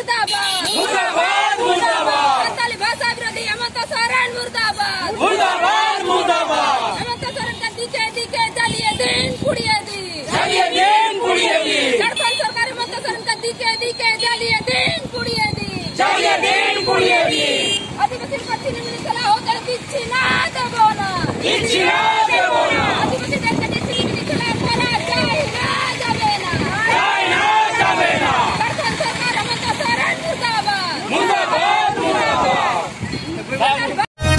मुर्दाबाद मुर्दाबाद मुर्दाबाद संताली भाषा विरोधी हेमंत सोरेन मुर्दाबाद मुर्दाबाद मुर्दाबाद हेमंत सोरेन का दिखे दिखे चलिए दिन पुड़िए दी झारखंड सरकार हेमंत सोरेन का दिखे दिखे चलिए दिन पुड़िए दी आदिवासी प्रतिनिधि सलाह होकर दिच्छी ना देबो ना आदिवासी देश का प्रतिनिधि सलाह करा जाए ना जाबे ना झारखंड सरकार हेमंत सोरेन मुर्दाबाद मुर्दाबाद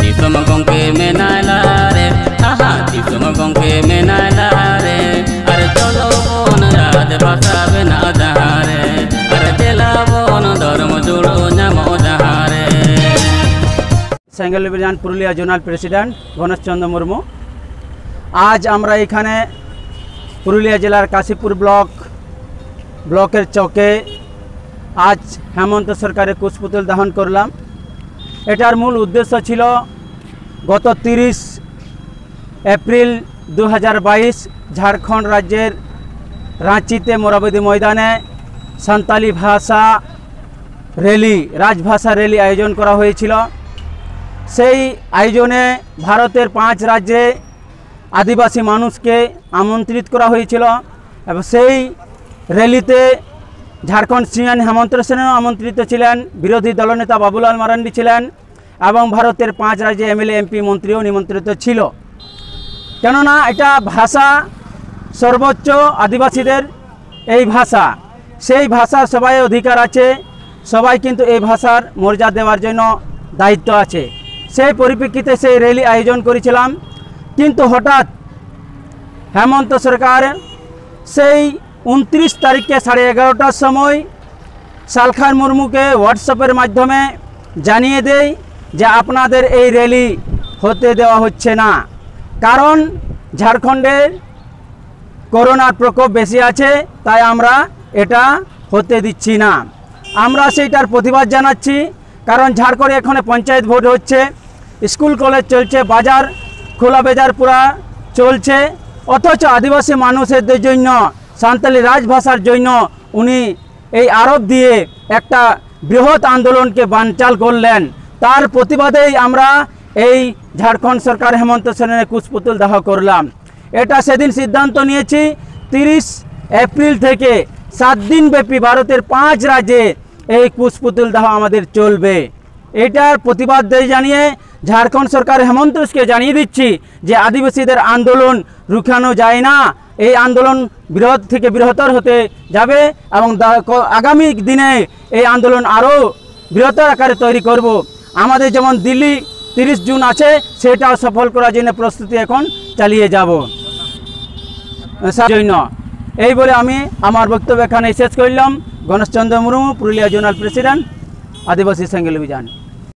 Tisoma kongke menala re, aha tisoma kongke menala re, are cholo bon raj bhasha bena jahare, are tela bon dharma judo nyamo jahare. সেঙ্গেল অভিযান পুরুলিয়া জোনাল প্রেসিডেন্ট গণেশ চন্দ্র মুর্মু। আজ আমরা এখানে পুরুলিয়া জেলার কাশীপুর ব্লকের চকে আজ হেমন্ত সরকারের কুশপুতুল দাহন করলাম। এটার মূল উদ্দেশ্য ছিল গত 30 এপ্রিল 2022 ঝাড়খণ্ড রাজ্যের রাঁচিতে মোরাবাদি ময়দানে সাঁওতালি ভাষা র্যালি রাজভাষা র্যালি আয়োজন করা হয়েছিল। সেই আয়োজনে ভারতের 5 রাজ্যে আদিবাসী মানুষকে আমন্ত্রিত করা হয়েছিল এবং সেই র্যালিতে ঝাড়খণ্ড সিএম হেমন্ত সোরেনও আমন্ত্রিত ছিলেন, বিরোধী দলনেতা বাবুলাল মারান্ডি ছিলেন এবং ভারতের 5 রাজ্যে এমএলএ এমপি মন্ত্রীও নিমন্ত্রিত ছিল। কেননা এটা ভাষা সর্বোচ্চ আদিবাসীদের এই ভাষা, সেই ভাষার সবাই অধিকার আছে, সবাই কিন্তু এই ভাষার মর্যাদা দেওয়ার জন্য দায়িত্ব আছে। সেই পরিপ্রেক্ষিতে সেই র্যালি আয়োজন করেছিলাম, কিন্তু হঠাৎ হেমন্ত সরকার সেই 29 তারিখে 11:30টার সময় শালখান মুর্মুকে হোয়াটসঅ্যাপের মাধ্যমে জানিয়ে দেয় যে আপনাদের এই র্যালি হতে দেওয়া হচ্ছে না, কারণ ঝাড়খণ্ডে করোনার প্রকোপ বেশি আছে, তাই আমরা এটা হতে দিচ্ছি না। আমরা সেইটার প্রতিবাদ জানাচ্ছি, কারণ ঝাড়খণ্ডে এখানে পঞ্চায়েত ভোট হচ্ছে, স্কুল কলেজ চলছে, বাজার খোলা বাজার পুরা চলছে, অথচ আদিবাসী মানুষদের জন্য সাঁওতালি রাজভাষার জন্য উনি এই আরোপ দিয়ে একটা বৃহৎ আন্দোলনকে বানচাল করলেন। তার প্রতিবাদেই আমরা এই ঝাড়খণ্ড সরকার হেমন্ত সোরেনের কুশপুতুল দাহ করলাম। এটা সেদিন সিদ্ধান্ত নিয়েছি 30 এপ্রিল থেকে 7 দিন ব্যাপী ভারতের 5 রাজ্যে এই কুশপুতুল দাহ আমাদের চলবে। এটার প্রতিবাদ জানিয়ে ঝাড়খণ্ড সরকার হেমন্তকে জানিয়ে দিচ্ছি যে আদিবাসীদের আন্দোলন রুখানো যায় না, এই আন্দোলন বৃহৎ থেকে বৃহত্তর হতে যাবে এবং আগামী দিনে এই আন্দোলন আরও বৃহত্তর আকারে তৈরি করব। আমাদের যেমন দিল্লি 30 জুন আছে, সেটাও সফল করার জন্য প্রস্তুতি এখন চালিয়ে যাব জন্য। এই বলে আমি আমার বক্তব্য এখানে শেষ করলাম। গণেশ চন্দ্র মুর্মু, পুরুলিয়া জোনাল প্রেসিডেন্ট, আদিবাসী সেঙ্গেল অভিযান।